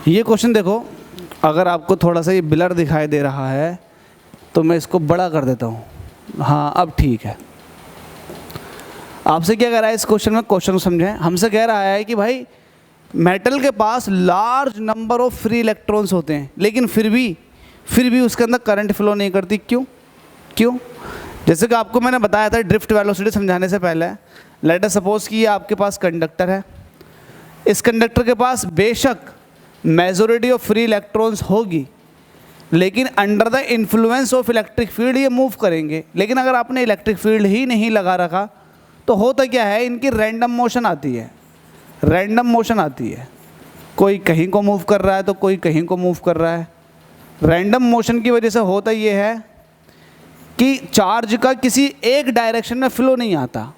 ये क्वेश्चन देखो, अगर आपको थोड़ा सा ये ब्लर दिखाई दे रहा है तो मैं इसको बड़ा कर देता हूँ। हाँ अब ठीक है। आपसे क्या कह रहा है इस क्वेश्चन में, क्वेश्चन को समझें। हमसे कह रहा है कि भाई मेटल के पास large number of free electrons होते हैं, लेकिन फिर भी उसके अंदर करंट फ्लो नहीं करती। क्यों? जैसे कि आपको मैंने बताया था ड्रिफ्ट वेलोसिटी समझाने से पहले, लेट अस सपोज कि ये आपके पास कंडक्टर है। इस कंडक्टर के पास बेशक मेजॉरिटी ऑफ फ्री इलेक्ट्रॉन्स होगी, लेकिन under the influence of electric field ये मूव करेंगे। लेकिन अगर आपने इलेक्ट्रिक फील्ड ही नहीं लगा रखा तो होता क्या है, इनकी रैंडम मोशन आती है। कोई कहीं को मूव कर रहा है तो कोई कहीं को मूव कर रहा है। रैंडम मोशन की वजह से होता ये है कि चार्ज का किसी एक डायरेक्शन में फ्लो नहीं आता।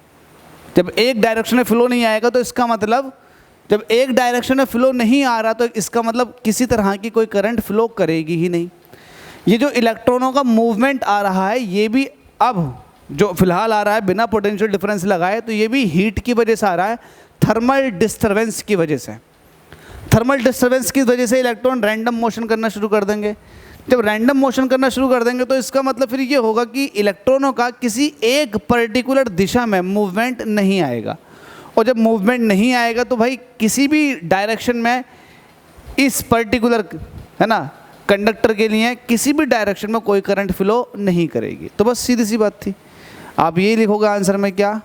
जब एक डायरेक्शन में फ्लो नहीं आएगा तो इसका मतलब, जब एक डायरेक्शन में फ्लो नहीं आ रहा तो इसका मतलब किसी तरह की कोई करंट फ्लो करेगी ही नहीं। ये जो इलेक्ट्रॉनों का मूवमेंट आ रहा है, ये भी अब जो फिलहाल आ रहा है बिना पोटेंशियल डिफरेंस लगाए, तो ये भी हीट की वजह से आ रहा है, थर्मल डिस्टर्बेंस की वजह से। थर्मल डिस्टर्बेंस की वजह से इलेक्ट्रॉन रैंडम मोशन करना शुरू कर देंगे। जब रैंडम मोशन करना शुरू कर देंगे तो इसका मतलब फिर ये होगा कि इलेक्ट्रॉनों का किसी एक पर्टिकुलर दिशा में मूवमेंट नहीं आएगा। और जब मूवमेंट नहीं आएगा तो भाई किसी भी डायरेक्शन में इस पर्टिकुलर, है ना, कंडक्टर के लिए किसी भी डायरेक्शन में कोई करंट फ्लो नहीं करेगी। तो बस सीधी सी बात थी। आप ये लिखोगे आंसर में क्या,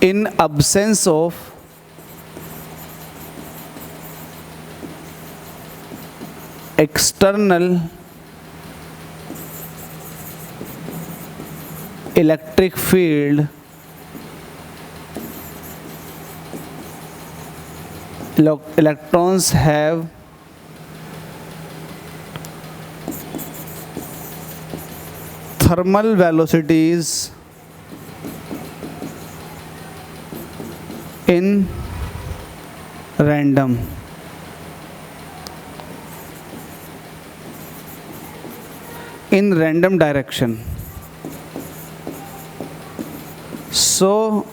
इन absence of external electric field electrons have thermal velocities in random direction. So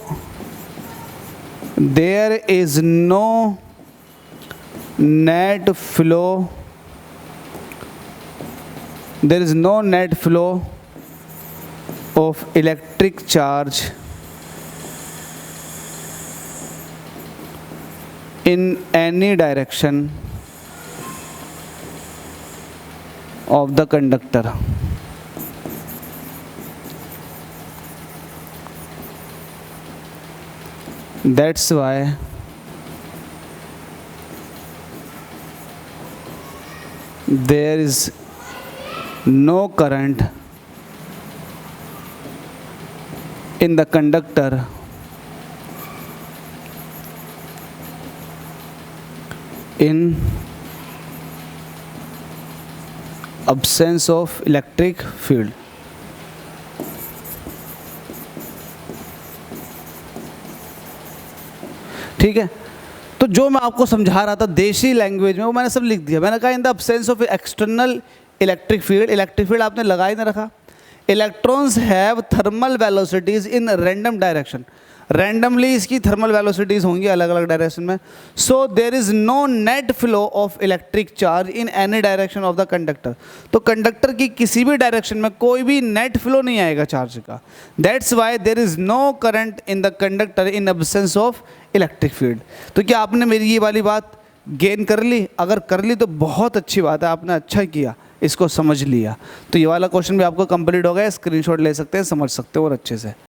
there is no net flow of electric charge in any direction of the conductor. That's why there is no current in the conductor in absence of electric field. ठीक है, तो जो मैं आपको समझा रहा था देशी लैंग्वेज में वो मैंने सब लिख दिया। मैंने कहा in the absence of external electric field आपने लगा ही नहीं रखा। Electrons have thermal velocities in random direction, randomly इसकी थर्मल वेलोसिटीज होंगी अलग अलग डायरेक्शन में। So there is no net flow of electric charge in any direction of the conductor. तो कंडक्टर की किसी भी डायरेक्शन में कोई भी नेट फ्लो नहीं आएगा चार्ज का। That's why there is no current in the conductor in absence of electric field. तो क्या आपने मेरी ये वाली बात गेन कर ली? अगर कर ली तो बहुत अच्छी बात है, आपने अच्छा किया, इसको समझ लिया। तो ये वाला क्वेश्चन भी आपको कंप्लीट हो गया, स्क्रीनशॉट ले सकते हैं, समझ सकते हो और अच्छे से।